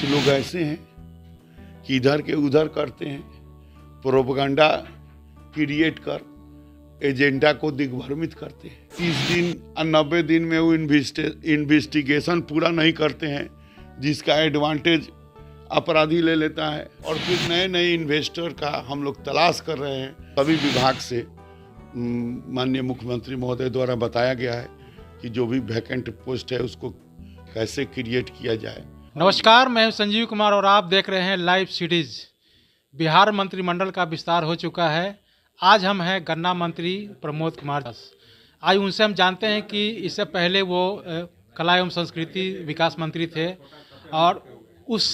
कुछ लोग ऐसे हैं कि इधर के उधर करते हैं, प्रोपेगेंडा क्रिएट कर एजेंडा को दिग्भ्रमित करते हैं। 30 दिन और 90 दिन में वो इन्वेस्टिगेशन पूरा नहीं करते हैं, जिसका एडवांटेज अपराधी ले लेता है। और फिर नए नए इन्वेस्टर का हम लोग तलाश कर रहे हैं। सभी विभाग से माननीय मुख्यमंत्री महोदय द्वारा बताया गया है कि जो भी वैकेंट पोस्ट है उसको कैसे क्रिएट किया जाए। नमस्कार, मैं हूं संजीव कुमार और आप देख रहे हैं लाइव सीरीज। बिहार मंत्रिमंडल का विस्तार हो चुका है। आज हम हैं गन्ना मंत्री प्रमोद कुमार दास। आज उनसे हम जानते हैं कि इससे पहले वो कला एवं संस्कृति विकास मंत्री थे और उस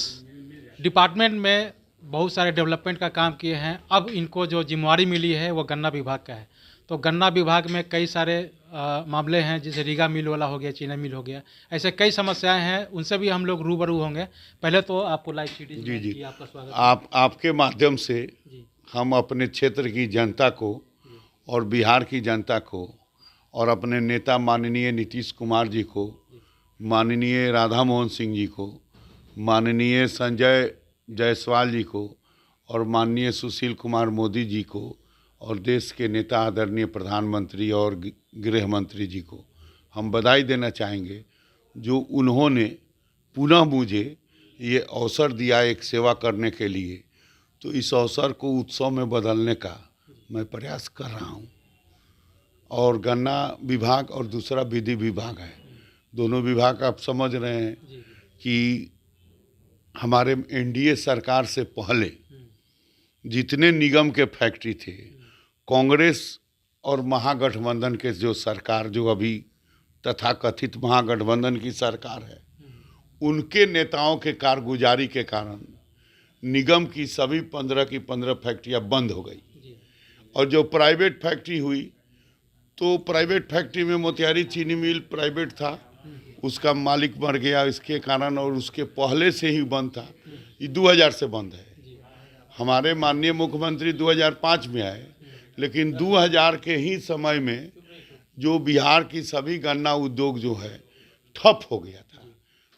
डिपार्टमेंट में बहुत सारे डेवलपमेंट का काम किए हैं। अब इनको जो जिम्मेवारी मिली है वो गन्ना विभाग का है। तो गन्ना विभाग में कई सारे मामले हैं, जैसे रीगा मिल वाला हो गया, चीना मिल हो गया, ऐसे कई समस्याएं हैं, उनसे भी हम लोग रूबरू होंगे। पहले तो आपको लाइव सीरीज जी आपका स्वागत। आपके माध्यम से हम अपने क्षेत्र की जनता को और बिहार की जनता को और अपने नेता माननीय नीतीश कुमार जी को, माननीय राधा मोहन सिंह जी को, माननीय संजय जायसवाल जी को और माननीय सुशील कुमार मोदी जी को और देश के नेता आदरणीय प्रधानमंत्री और गृह मंत्री जी को हम बधाई देना चाहेंगे, जो उन्होंने पुनः मुझे ये अवसर दिया एक सेवा करने के लिए। तो इस अवसर को उत्सव में बदलने का मैं प्रयास कर रहा हूँ। और गन्ना विभाग और दूसरा विधि विभाग है, दोनों विभाग आप समझ रहे हैं कि हमारे एनडीए सरकार से पहले जितने निगम के फैक्ट्री थे, कांग्रेस और महागठबंधन के जो सरकार, जो अभी तथाकथित महागठबंधन की सरकार है, उनके नेताओं के कारगुजारी के कारण निगम की सभी 15 की 15 फैक्ट्रियां बंद हो गई। और जो प्राइवेट फैक्ट्री हुई, तो प्राइवेट फैक्ट्री में मोतिहारी चीनी मिल प्राइवेट था, उसका मालिक मर गया इसके कारण, और उसके पहले से ही बंद था। ये 2000 से बंद है। हमारे माननीय मुख्यमंत्री 2005 में आए, लेकिन 2000 के ही समय में जो बिहार की सभी गन्ना उद्योग जो है ठप हो गया था।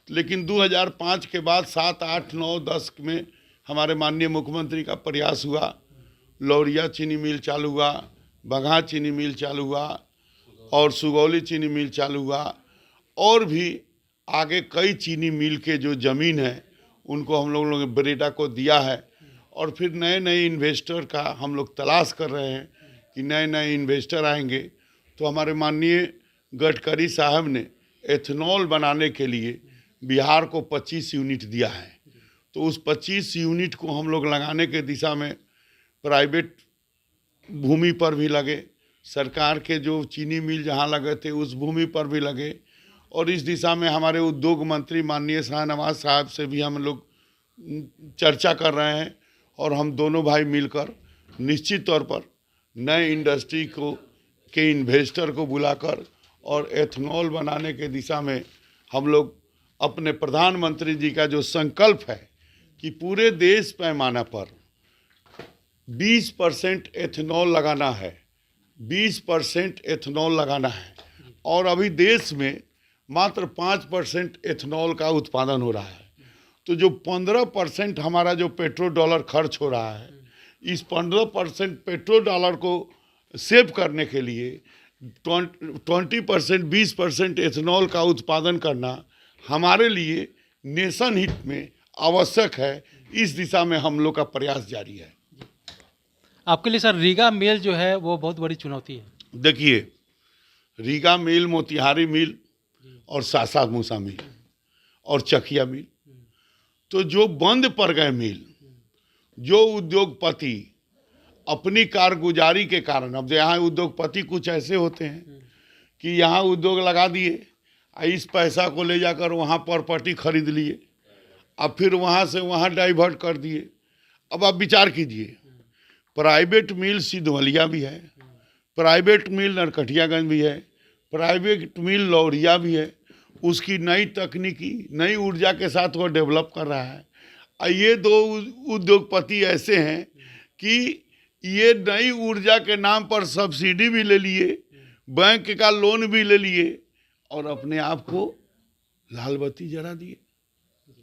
लेकिन 2005 के बाद 7, 8, 9, 10 में हमारे माननीय मुख्यमंत्री का प्रयास हुआ, लौरिया चीनी मिल चालू हुआ, बगहा चीनी मिल चालू हुआ और सुगौली चीनी मिल चालू हुआ, और भी आगे कई चीनी मिल के जो ज़मीन है उनको हम लोगों ने बरेडा को दिया है। और फिर नए नए इन्वेस्टर का हम लोग तलाश कर रहे हैं कि नए नए इन्वेस्टर आएंगे। तो हमारे माननीय गडकरी साहब ने एथेनॉल बनाने के लिए बिहार को 25 यूनिट दिया है। तो उस 25 यूनिट को हम लोग लगाने के दिशा में प्राइवेट भूमि पर भी लगे, सरकार के जो चीनी मिल जहाँ लगे थे उस भूमि पर भी लगे। और इस दिशा में हमारे उद्योग मंत्री माननीय शाहनवाज साहब से भी हम लोग चर्चा कर रहे हैं, और हम दोनों भाई मिलकर निश्चित तौर पर नए इंडस्ट्री को के इन्वेस्टर को बुलाकर और एथेनॉल बनाने के दिशा में हम लोग अपने प्रधानमंत्री जी का जो संकल्प है कि पूरे देश पैमाना पर 20% एथेनॉल लगाना है, 20% एथेनॉल लगाना है। और अभी देश में मात्र 5% एथेनॉल का उत्पादन हो रहा है। तो जो 15% हमारा जो पेट्रोल डॉलर खर्च हो रहा है, इस 15% पेट्रोल डॉलर को सेव करने के लिए 20%, 20% एथेनॉल का उत्पादन करना हमारे लिए नेशन हित में आवश्यक है। इस दिशा में हम लोग का प्रयास जारी है। आपके लिए सर रीगा मिल जो है वो बहुत बड़ी चुनौती है। देखिए, रीगा मिल, मोतिहारी मिल और सासा मूसा मिल और चकिया मिल, तो जो बंद पड़ गए मिल, जो उद्योगपति अपनी कारगुजारी के कारण, अब यहाँ उद्योगपति कुछ ऐसे होते हैं कि यहाँ उद्योग लगा दिए, इस पैसा को ले जाकर वहाँ प्रॉपर्टी खरीद लिए, अब फिर वहाँ से वहाँ डाइवर्ट कर दिए। अब आप विचार कीजिए, प्राइवेट मिल सिधवलिया भी है, प्राइवेट मिल नरकटियागंज भी है, प्राइवेट मिल लौरिया भी है, उसकी नई तकनीकी नई ऊर्जा के साथ वो डेवलप कर रहा है। ये दो उद्योगपति ऐसे हैं कि ये नई ऊर्जा के नाम पर सब्सिडी भी ले लिए, बैंक का लोन भी ले लिए और अपने आप को लाल बत्ती जला दिए।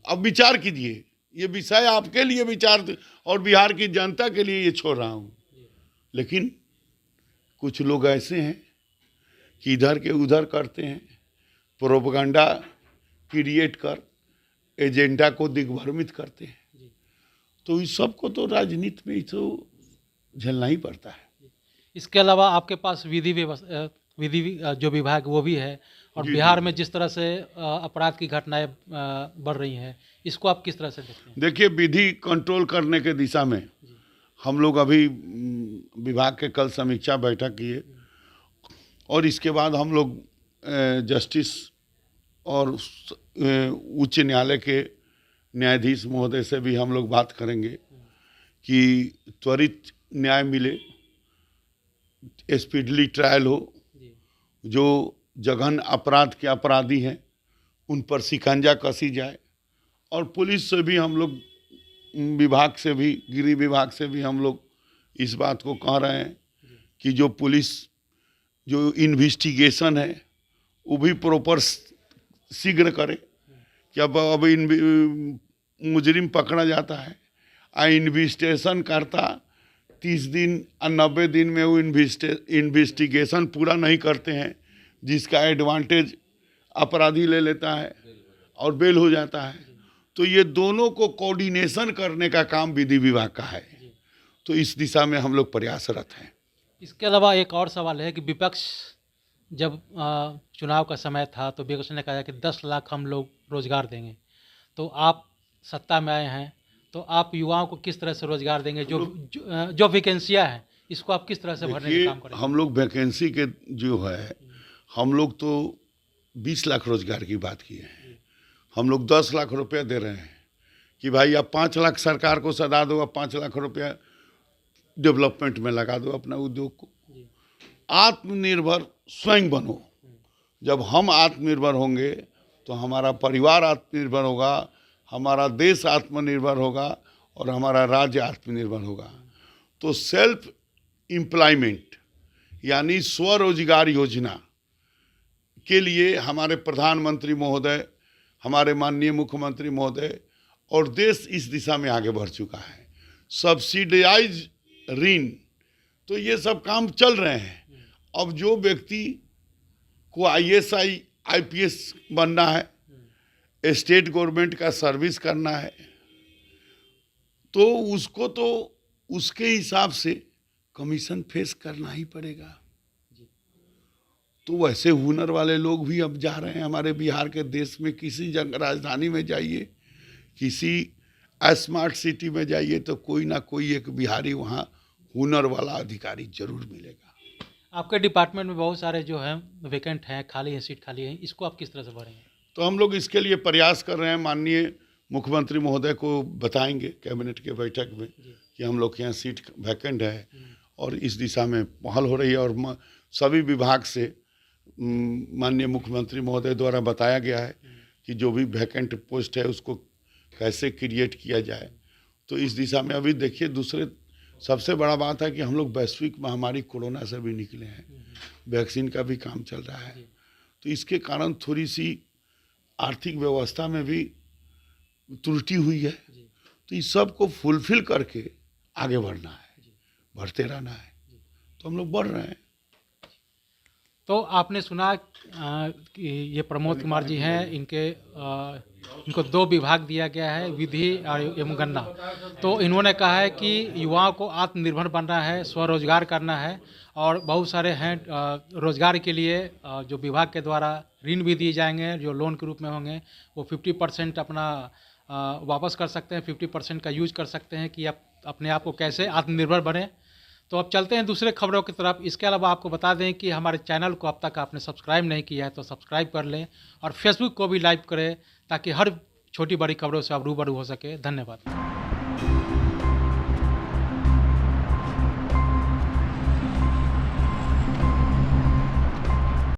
अब विचार कीजिए, ये विषय आपके लिए विचार और बिहार की जनता के लिए ये छोड़ रहा हूँ। लेकिन कुछ लोग ऐसे हैं कि इधर के उधर करते हैं, प्रोपेगेंडा क्रिएट कर एजेंडा को दिग्भ्रमित करते हैं। तो इस सब को तो राजनीति में तो झेलना ही पड़ता है। इसके अलावा आपके पास विधि जो विभाग वो भी है, और बिहार में जिस तरह से अपराध की घटनाएं बढ़ रही हैं, इसको आप किस तरह से देखते हैं? देखिए, विधि कंट्रोल करने के दिशा में हम लोग अभी विभाग के कल समीक्षा बैठक किए, और इसके बाद हम लोग जस्टिस और उच्च न्यायालय के न्यायाधीश महोदय से भी हम लोग बात करेंगे कि त्वरित न्याय मिले, स्पीडली ट्रायल हो, जो जघन अपराध के अपराधी हैं उन पर शिकंजा कसी जाए, और पुलिस से भी हम लोग विभाग से भी, गृह विभाग से भी हम लोग इस बात को कह रहे हैं कि जो पुलिस जो इन्वेस्टिगेशन है वो भी प्रॉपर शीघ्र करे। कि अब मुजरिम पकड़ा जाता है, इन्वेस्टिगेशन करता 30 दिन और 90 दिन में वो इन्वेस्टिगेशन पूरा नहीं करते हैं, जिसका एडवांटेज अपराधी ले लेता है और बेल हो जाता है। तो ये दोनों को कोऑर्डिनेशन करने का काम विधि विभाग का है। तो इस दिशा में हम लोग प्रयासरत हैं। इसके अलावा एक और सवाल है कि विपक्ष जब चुनाव का समय था तो विपक्ष ने कहा कि 10 लाख हम लोग रोजगार देंगे। तो आप सत्ता में आए हैं, तो आप युवाओं को किस तरह से रोजगार देंगे? जो वैकेंसियाँ हैं इसको आप किस तरह से भरने का काम करेंगे? हम लोग वैकेंसी के जो है, हम लोग तो 20 लाख रोजगार की बात किए हैं। हम लोग 10 लाख रुपया दे रहे हैं कि भाई आप 5 लाख सरकार को सदा दो, अब 5 लाख रुपया डेवलपमेंट में लगा दो अपना उद्योग को। आत्मनिर्भर स्वयं बनो। जब हम आत्मनिर्भर होंगे तो हमारा परिवार आत्मनिर्भर होगा, हमारा देश आत्मनिर्भर होगा और हमारा राज्य आत्मनिर्भर होगा। तो सेल्फ एम्प्लॉयमेंट यानी स्वरोजगार योजना के लिए हमारे प्रधानमंत्री महोदय, हमारे माननीय मुख्यमंत्री महोदय और देश इस दिशा में आगे बढ़ चुका है। सब्सिडाइज ऋण, तो ये सब काम चल रहे हैं। अब जो व्यक्ति को IAS IPS बनना है, स्टेट गवर्नमेंट का सर्विस करना है, तो उसको तो उसके हिसाब से कमीशन फेस करना ही पड़ेगा। तो वैसे हुनर वाले लोग भी अब जा रहे हैं हमारे बिहार के देश में। किसी राजधानी में जाइए, किसी स्मार्ट सिटी में जाइए, तो कोई ना कोई एक बिहारी वहाँ हुनर वाला अधिकारी जरूर मिलेगा। आपके डिपार्टमेंट में बहुत सारे जो हैं वैकेंट हैं, खाली हैं, सीट खाली हैं, इसको आप किस तरह से भरेंगे? तो हम लोग इसके लिए प्रयास कर रहे हैं। माननीय मुख्यमंत्री महोदय को बताएंगे कैबिनेट के बैठक में कि हम लोग के यहाँ सीट वैकेंट है, और इस दिशा में पहल हो रही है। और सभी विभाग से माननीय मुख्यमंत्री महोदय द्वारा बताया गया है कि जो भी वैकेंट पोस्ट है उसको कैसे क्रिएट किया जाए। तो इस दिशा में अभी देखिए, दूसरे सबसे बड़ा बात है कि हम लोग वैश्विक महामारी कोरोना से भी निकले हैं, वैक्सीन का भी काम चल रहा है। तो इसके कारण थोड़ी सी आर्थिक व्यवस्था में भी त्रुटि हुई है। तो इस सब को फुलफिल करके आगे बढ़ना है, बढ़ते रहना है। तो हम लोग बढ़ रहे हैं। तो आपने सुना कि ये प्रमोद कुमार जी हैं, इनको 2 विभाग दिया गया है, विधि एवं गन्ना। तो इन्होंने कहा है कि युवाओं को आत्मनिर्भर बनना है, स्वरोजगार करना है, और बहुत सारे हैं रोजगार के लिए जो विभाग के द्वारा ऋण भी दिए जाएंगे, जो लोन के रूप में होंगे। वो 50% अपना वापस कर सकते हैं, 50% का यूज कर सकते हैं कि आप अपने आप को कैसे आत्मनिर्भर बने। तो अब चलते हैं दूसरे खबरों की तरफ। इसके अलावा आपको बता दें कि हमारे चैनल को अब तक आपने सब्सक्राइब नहीं किया है तो सब्सक्राइब कर लें, और फेसबुक को भी लाइक करें ताकि हर छोटी बड़ी खबरों से आप रूबरू हो सके। धन्यवाद।